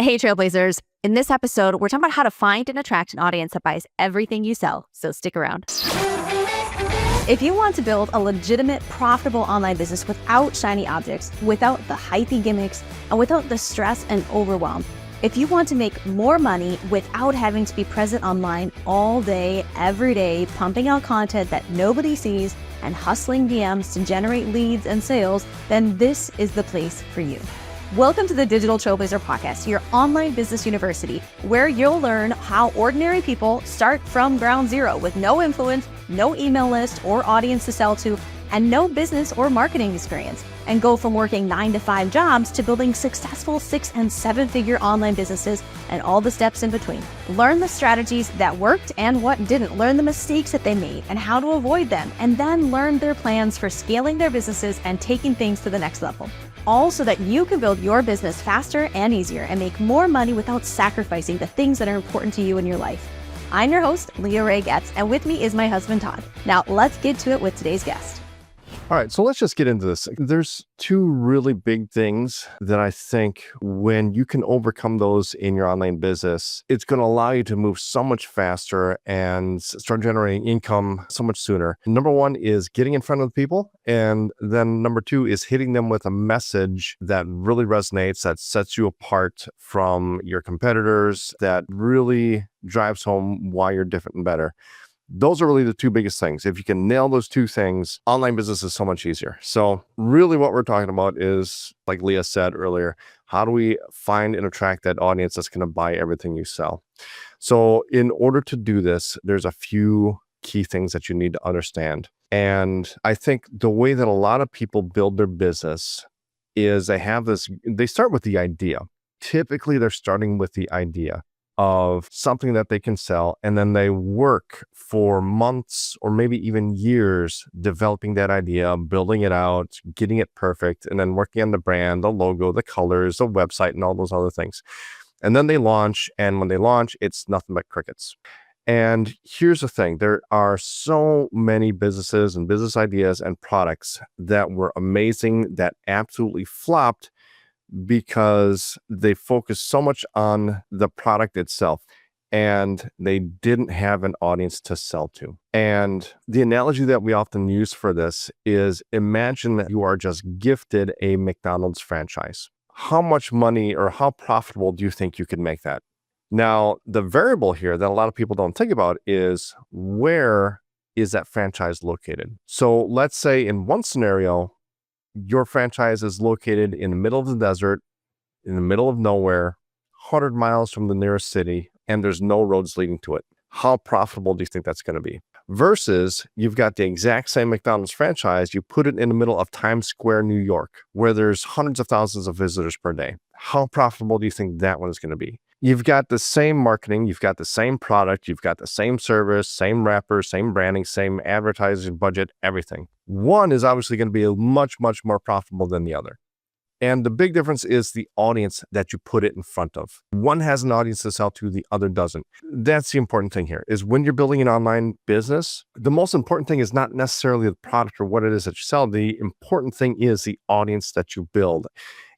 Hey, Trailblazers. In this episode, we're talking about how to find and attract an audience that buys everything you sell, so stick around. If you want to build a legitimate, profitable online business without shiny objects, without the hypey gimmicks, and without the stress and overwhelm, if you want to make more money without having to be present online all day, every day, pumping out content that nobody sees and hustling DMs to generate leads and sales, then this is the place for you. Welcome to the Digital Trailblazer Podcast, your online business university, where you'll learn how ordinary people start from ground zero with no influence, no email list or audience to sell to, and no business or marketing experience, and go from working 9-to-5 jobs to building successful 6- and 7-figure online businesses and all the steps in between. Learn the strategies that worked and what didn't. Learn the mistakes that they made and how to avoid them, and then learn their plans for scaling their businesses and taking things to the next level. All so that you can build your business faster and easier and make more money without sacrificing the things that are important to you in your life. I'm your host, Leah Ray Getz, and with me is my husband, Todd. Now, let's get to it with today's guest. All right, so let's just get into this. There's two really big things that I think when you can overcome those in your online business, it's going to allow you to move so much faster and start generating income so much sooner. Number one is getting in front of people. And then number two is hitting them with a message that really resonates, that sets you apart from your competitors, that really drives home why you're different and better. Those are really the two biggest things. If you can nail those two things, online business is so much easier. So really what we're talking about is, like Leah said earlier, how do we find and attract that audience that's going to buy everything you sell? So in order to do this, there's a few key things that you need to understand. And I think the way that a lot of people build their business is they start with the idea. Typically, they're starting with the idea of something that they can sell, and then they work for months or maybe even years developing that idea, building it out, getting it perfect, and then working on the brand, the logo, the colors, the website, and all those other things. And then they launch, and when they launch, it's nothing but crickets. And here's the thing, there are so many businesses and business ideas and products that were amazing that absolutely flopped because they focused so much on the product itself and they didn't have an audience to sell to. And the analogy that we often use for this is, imagine that you are just gifted a McDonald's franchise. How much money or how profitable do you think you could make that? Now, the variable here that a lot of people don't think about is, where is that franchise located? So let's say in one scenario, your franchise is located in the middle of the desert, in the middle of nowhere, 100 miles from the nearest city, and there's no roads leading to it. How profitable do you think that's going to be? Versus you've got the exact same McDonald's franchise, you put it in the middle of Times Square, New York, where there's hundreds of thousands of visitors per day. How profitable do you think that one is going to be? You've got the same marketing, you've got the same product, you've got the same service, same wrappers, same branding, same advertising budget, everything. One is obviously going to be much, much more profitable than the other. And the big difference is the audience that you put it in front of. One has an audience to sell to, the other doesn't. That's the important thing here, is when you're building an online business, the most important thing is not necessarily the product or what it is that you sell. The important thing is the audience that you build.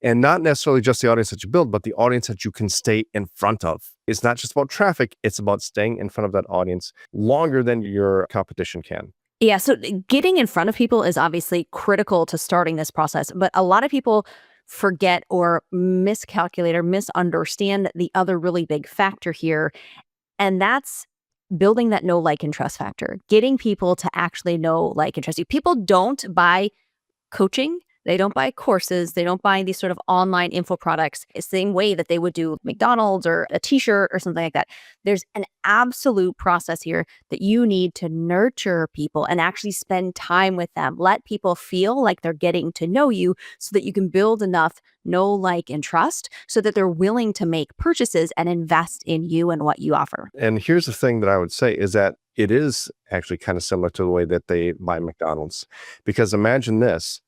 And not necessarily just the audience that you build, but the audience that you can stay in front of. It's not just about traffic, it's about staying in front of that audience longer than your competition can. Yeah, so getting in front of people is obviously critical to starting this process, but a lot of people forget or miscalculate or misunderstand the other really big factor here, and that's building that know, like, and trust factor. Getting people to actually know, like, and trust you. People don't buy coaching. They don't buy courses. They don't buy these sort of online info products the same way that they would do McDonald's or a t-shirt or something like that. There's an absolute process here that you need to nurture people and actually spend time with them. Let people feel like they're getting to know you so that you can build enough know, like, and trust so that they're willing to make purchases and invest in you and what you offer. And here's the thing that I would say is that it is actually kind of similar to the way that they buy McDonald's. Because imagine this.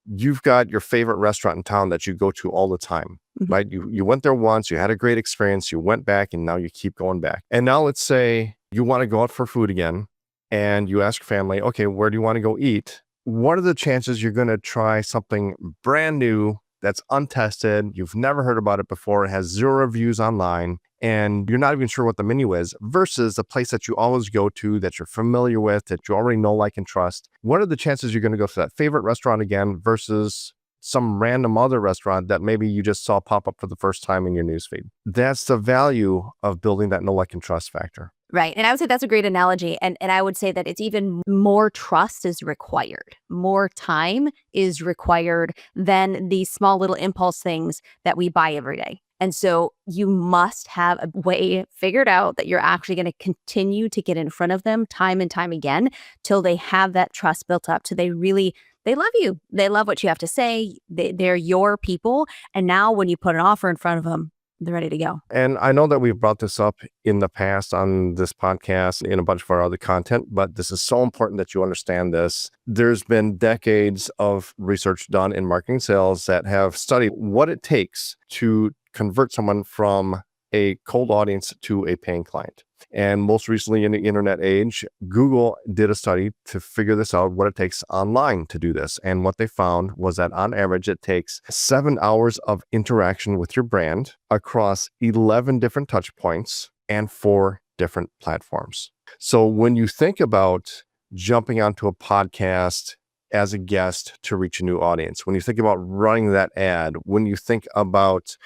You've got your favorite restaurant in town that you go to all the time, right? You went there once, you had a great experience, you went back, and now you keep going back. And now let's say you want to go out for food again, and you ask family, okay, where do you want to go eat? What are the chances you're going to try something brand new that's untested. You've never heard about it before. It has 0 reviews online, and you're not even sure what the menu is, versus the place that you always go to, that you're familiar with, that you already know, like, and trust. What are the chances you're going to go to that favorite restaurant again versus some random other restaurant that maybe you just saw pop up for the first time in your newsfeed? That's the value of building that know, like, and trust factor. Right. And I would say that's a great analogy. And I would say that it's even more trust is required. More time is required than these small little impulse things that we buy every day. And so you must have a way figured out that you're actually going to continue to get in front of them time and time again till they have that trust built up, till they love you. They love what you have to say. They're your people. And now when you put an offer in front of them, they're ready to go. And I know that we've brought this up in the past on this podcast, in a bunch of our other content, but this is so important that you understand this. There's been decades of research done in marketing sales that have studied what it takes to convert someone from a cold audience to a paying client. And most recently in the internet age, Google did a study to figure this out, what it takes online to do this. And what they found was that on average, it takes 7 hours of interaction with your brand across 11 different touch points and 4 different platforms. So when you think about jumping onto a podcast as a guest to reach a new audience, when you think about running that ad, when you think about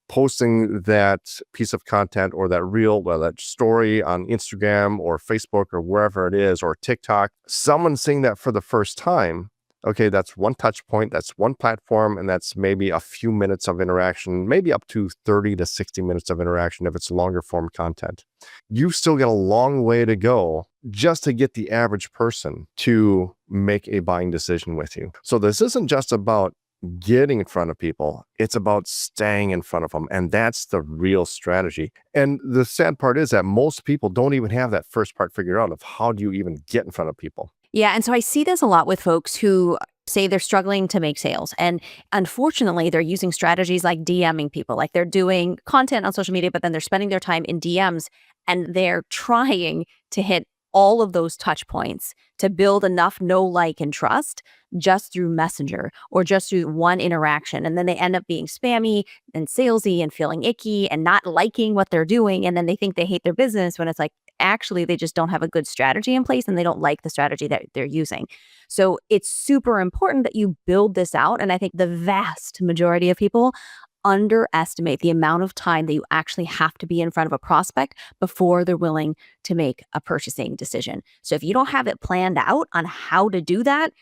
posting that piece of content or that reel or that story on Instagram or Facebook or wherever it is, or TikTok, someone seeing that for the first time, okay, that's one touch point, that's one platform, and that's maybe a few minutes of interaction, maybe up to 30 to 60 minutes of interaction if it's longer form content. You've still got a long way to go just to get the average person to make a buying decision with you. So this isn't just about getting in front of people, it's about staying in front of them. And that's the real strategy. And the sad part is that most people don't even have that first part figured out of how do you even get in front of people. Yeah. And so I see this a lot with folks who say they're struggling to make sales. And unfortunately, they're using strategies like DMing people, like they're doing content on social media, but then they're spending their time in DMs and they're trying to hit all of those touch points to build enough know, like, and trust just through Messenger or just through one interaction. And then they end up being spammy and salesy and feeling icky and not liking what they're doing. And then they think they hate their business when it's like, actually, they just don't have a good strategy in place and they don't like the strategy that they're using. So it's super important that you build this out. And I think the vast majority of people underestimate the amount of time that you actually have to be in front of a prospect before they're willing to make a purchasing decision. So if you don't have it planned out on how to do that,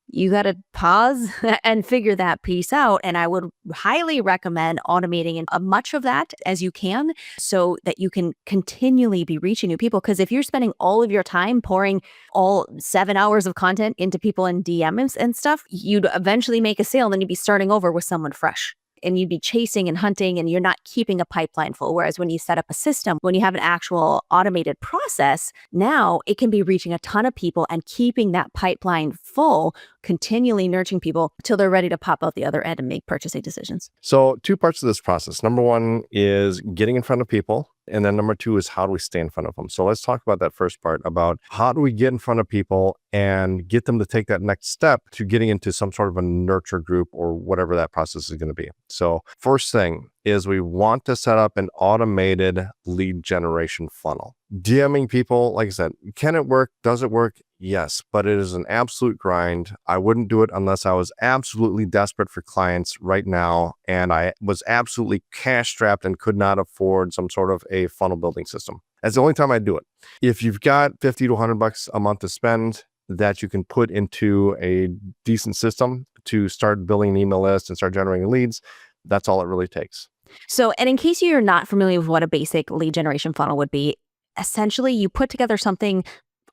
you got to pause and figure that piece out. And I would highly recommend automating as much of that as you can so that you can continually be reaching new people. Because if you're spending all of your time pouring all 7 hours of content into people in DMs and stuff, you'd eventually make a sale and then you'd be starting over with someone fresh. And you'd be chasing and hunting and you're not keeping a pipeline full. Whereas when you set up a system, when you have an actual automated process, now it can be reaching a ton of people and keeping that pipeline full, continually nurturing people till they're ready to pop out the other end and make purchasing decisions. So 2 parts of this process. Number 1 is getting in front of people. And then number 2 is how do we stay in front of them? So let's talk about that first part about how do we get in front of people and get them to take that next step to getting into some sort of a nurture group or whatever that process is going to be. So first thing is we want to set up an automated lead generation funnel. DMing people, like I said, can it work? Does it work? Yes, but it is an absolute grind. I wouldn't do it unless I was absolutely desperate for clients right now and I was absolutely cash strapped and could not afford some sort of a funnel building system. That's the only time I do it. If you've got $50 to $100 a month to spend that you can put into a decent system to start building an email list and start generating leads, that's all it really takes. So, and in case you're not familiar with what a basic lead generation funnel would be, essentially you put together something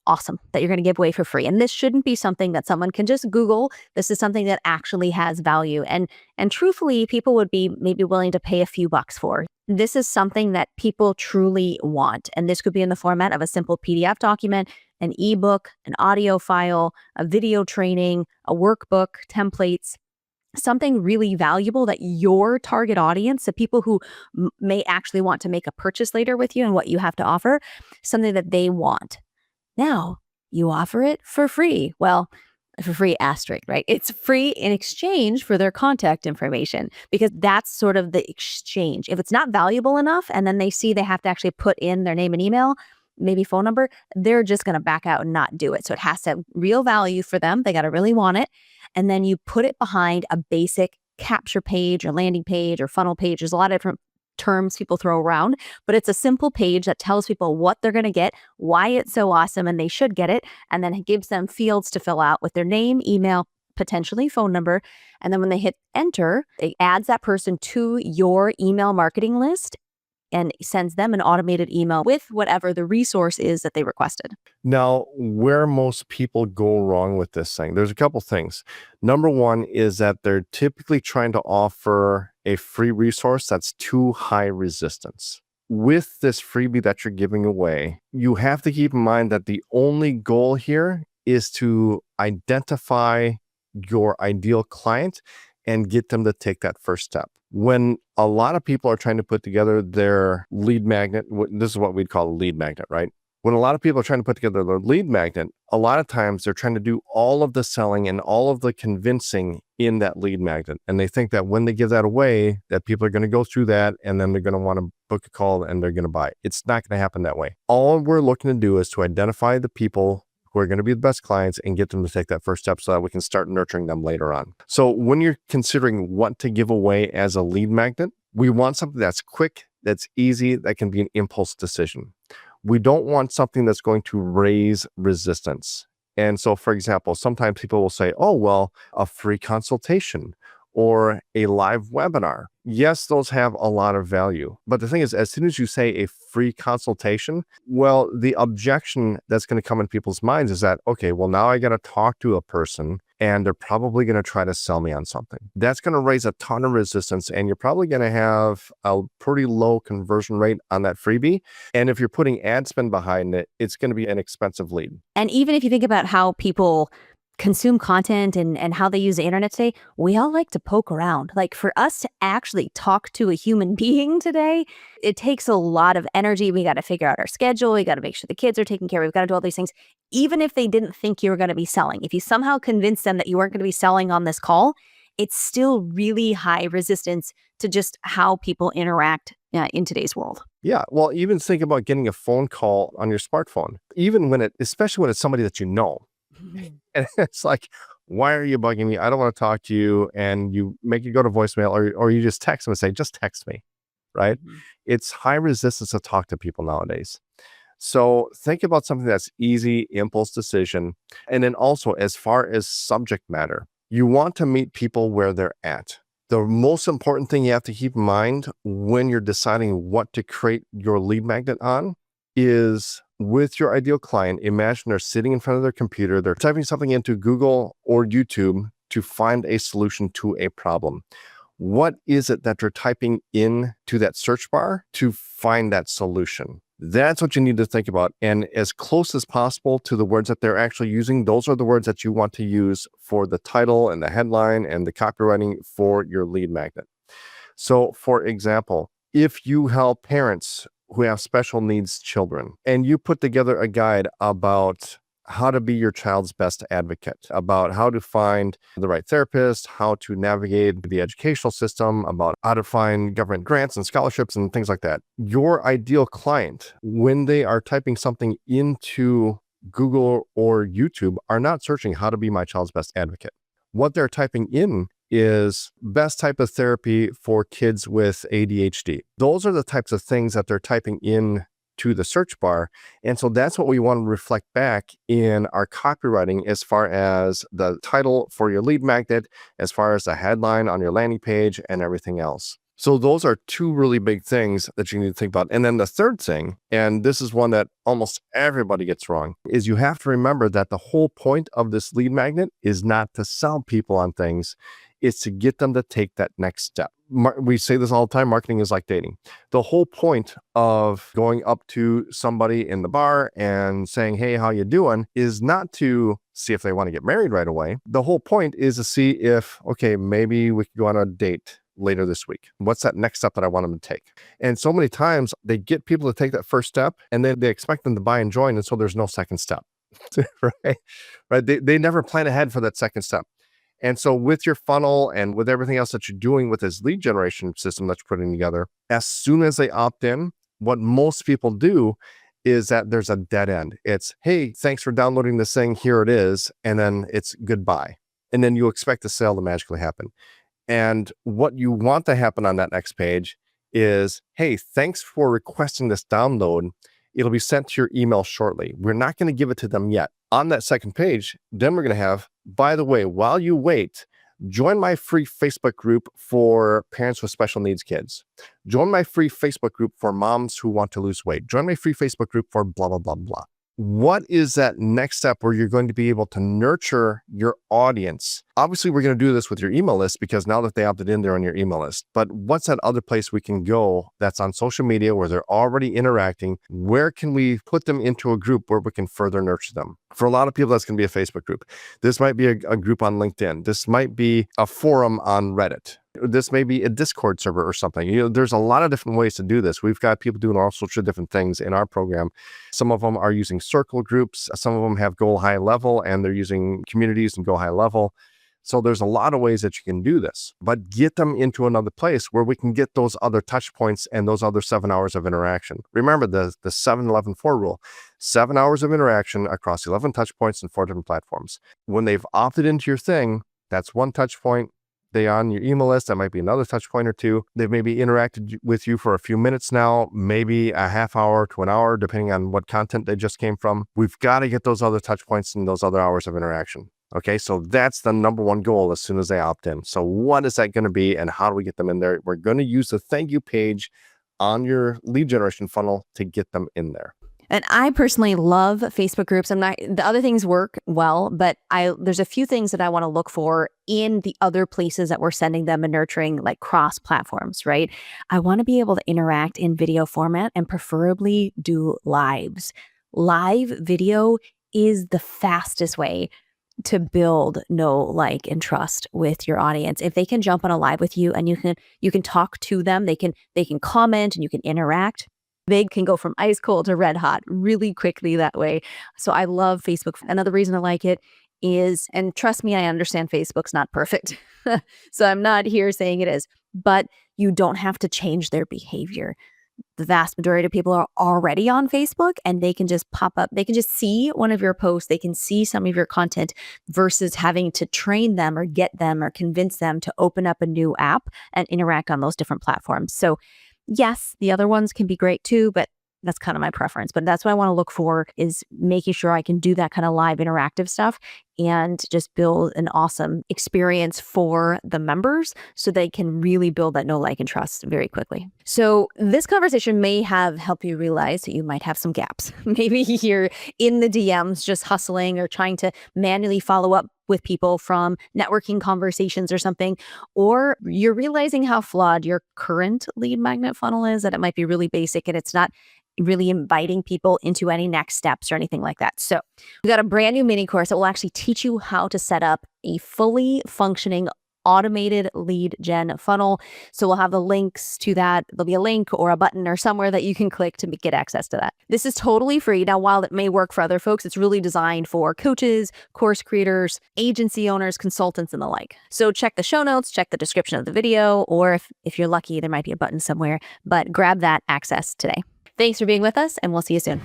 awesome that you're going to give away for free. And this shouldn't be something that someone can just Google. This is something that actually has value. And truthfully, people would be maybe willing to pay a few bucks for. This is something that people truly want. And this could be in the format of a simple PDF document, an ebook, an audio file, a video training, a workbook, templates, something really valuable that your target audience, the people who may actually want to make a purchase later with you and what you have to offer, something that they want. Now, you offer it for free. Well, for free asterisk, right? It's free in exchange for their contact information, because that's sort of the exchange. If it's not valuable enough and then they see they have to actually put in their name and email, maybe phone number, they're just going to back out and not do it. So it has to have real value for them. They got to really want it. And then you put it behind a basic capture page or landing page or funnel page. There's a lot of different terms people throw around, but it's a simple page that tells people what they're going to get, why it's so awesome and they should get it, and then it gives them fields to fill out with their name, email, potentially phone number. And then when they hit enter, it adds that person to your email marketing list and sends them an automated email with whatever the resource is that they requested. Now, where most people go wrong with this thing, there's a couple things. Number one is that they're typically trying to offer a free resource that's too high resistance. With this freebie that you're giving away, you have to keep in mind that the only goal here is to identify your ideal client and get them to take that first step. When a lot of people are trying to put together their lead magnet, this is what we'd call a lead magnet, right? When a lot of people are trying to put together their lead magnet, a lot of times they're trying to do all of the selling and all of the convincing in that lead magnet. And they think that when they give that away, that people are going to go through that and then they're going to want to book a call and they're going to buy. It's not going to happen that way. All we're looking to do is to identify the people who are going to be the best clients and get them to take that first step so that we can start nurturing them later on. So when you're considering what to give away as a lead magnet, we want something that's quick, that's easy, that can be an impulse decision. We don't want something that's going to raise resistance. And so, for example, sometimes people will say, oh, well, a free consultation or a live webinar. Yes, those have a lot of value. But the thing is, as soon as you say a free consultation, well, the objection that's going to come in people's minds is that, okay, well, now I got to talk to a person and they're probably going to try to sell me on something. That's going to raise a ton of resistance and you're probably going to have a pretty low conversion rate on that freebie. And if you're putting ad spend behind it, it's going to be an expensive lead. And even if you think about how people consume content and how they use the internet today, we all like to poke around. Like for us to actually talk to a human being today, it takes a lot of energy. We got to figure out our schedule. We got to make sure the kids are taken care of. We've got to do all these things. Even if they didn't think you were going to be selling, if you somehow convinced them that you weren't going to be selling on this call, it's still really high resistance to just how people interact in today's world. Yeah. Well, even think about getting a phone call on your smartphone, even when especially when it's somebody that you know. And it's like, why are you bugging me? I don't want to talk to you. And you make it go to voicemail or you just text them and say, just text me, right? It's high resistance to talk to people nowadays. So think about something that's easy, impulse decision. And then also as far as subject matter, you want to meet people where they're at. The most important thing you have to keep in mind when you're deciding what to create your lead magnet on is with your ideal client, imagine they're sitting in front of their computer, they're typing something into Google or YouTube to find a solution to a problem. What is it that they're typing in to that search bar to find that solution? That's what you need to think about. And as close as possible to the words that they're actually using, those are the words that you want to use for the title and the headline and the copywriting for your lead magnet. So for example, if you help parents who have special needs children, and you put together a guide about how to be your child's best advocate, about how to find the right therapist, how to navigate the educational system, about how to find government grants and scholarships and things like that. Your ideal client, when they are typing something into Google or YouTube, are not searching how to be my child's best advocate. What they're typing in is best type of therapy for kids with ADHD. Those are the types of things that they're typing in to the search bar. And so that's what we want to reflect back in our copywriting as far as the title for your lead magnet, as far as the headline on your landing page and everything else. So those are two really big things that you need to think about. And then the third thing, and this is one that almost everybody gets wrong, is you have to remember that the whole point of this lead magnet is not to sell people on things. It's to get them to take that next step. We say this all the time, marketing is like dating. The whole point of going up to somebody in the bar and saying, hey, how you doing, is not to see if they want to get married right away. The whole point is to see if, okay, maybe we could go on a date later this week. What's that next step that I want them to take? And so many times they get people to take that first step and then they expect them to buy and join. And so there's no second step. right? Right. They never plan ahead for that second step. And so with your funnel and with everything else that you're doing with this lead generation system that you're putting together, as soon as they opt in, what most people do is that there's a dead end. It's, hey, thanks for downloading this thing. Here it is. And then it's goodbye. And then you expect the sale to magically happen. And what you want to happen on that next page is, hey, thanks for requesting this download. It'll be sent to your email shortly. We're not going to give it to them yet. On that second page, then we're going to have, by the way, while you wait, join my free Facebook group for parents with special needs kids. Join my free Facebook group for moms who want to lose weight. Join my free Facebook group for blah, blah, blah, blah. What is that next step where you're going to be able to nurture your audience? Obviously, we're going to do this with your email list because now that they opted in, they're on your email list. But what's that other place we can go that's on social media where they're already interacting? Where can we put them into a group where we can further nurture them? For a lot of people, that's going to be a Facebook group. This might be a group on LinkedIn. This might be a forum on Reddit. This may be a Discord server or something. There's a lot of different ways to do this. We've got people doing all sorts of different things in our program. Some of them are using circle groups. Some of them have Go High Level, and they're using communities and Go High Level. So there's a lot of ways that you can do this, but get them into another place where we can get those other touch points and those other 7 hours of interaction. Remember the 7-11-4 rule, 7 hours of interaction across 11 touch points and 4 different platforms. When they've opted into your thing, that's one touch point. They're on your email list. That might be another touch point or two. They've maybe interacted with you for a few minutes now, maybe a half hour to an hour, depending on what content they just came from. We've got to get those other touch points and those other hours of interaction. Okay, so that's the number one goal as soon as they opt in. So what is that going to be and how do we get them in there? We're going to use the thank you page on your lead generation funnel to get them in there. And I personally love Facebook groups. The other things work well, but there's a few things that I want to look for in the other places that we're sending them and nurturing, like cross platforms, right? I want to be able to interact in video format and preferably do lives. Live video is the fastest way to build know, like, and trust with your audience. If they can jump on a live with you and you can talk to them, they can comment and you can interact. They can go from ice cold to red hot really quickly that way. So I love Facebook. Another reason I like it is, and trust me, I understand Facebook's not perfect. So I'm not here saying it is, but you don't have to change their behavior. The vast majority of people are already on Facebook and they can just pop up. They can just see one of your posts. They can see some of your content versus having to train them or get them or convince them to open up a new app and interact on those different platforms. So yes, the other ones can be great too, but that's kind of my preference. But that's what I want to look for, is making sure I can do that kind of live interactive stuff and just build an awesome experience for the members so they can really build that know, like, and trust very quickly. So this conversation may have helped you realize that you might have some gaps. Maybe you're in the DMs just hustling or trying to manually follow up with people from networking conversations or something, or you're realizing how flawed your current lead magnet funnel is, that it might be really basic and it's not really inviting people into any next steps or anything like that. So we got a brand new mini course that will actually teach you how to set up a fully functioning automated lead gen funnel. So we'll have the links to that. There'll be a link or a button or somewhere that you can click to get access to that. This is totally free. Now, while it may work for other folks, it's really designed for coaches, course creators, agency owners, consultants, and the like. So check the show notes, check the description of the video, or if you're lucky, there might be a button somewhere, but grab that access today. Thanks for being with us, and we'll see you soon.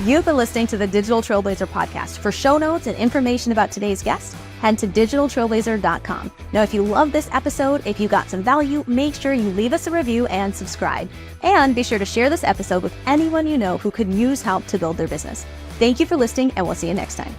You've been listening to the Digital Trailblazer podcast. For show notes and information about today's guest, head to digitaltrailblazer.com. Now, if you love this episode, if you got some value, make sure you leave us a review and subscribe. And be sure to share this episode with anyone you know who could use help to build their business. Thank you for listening, and we'll see you next time.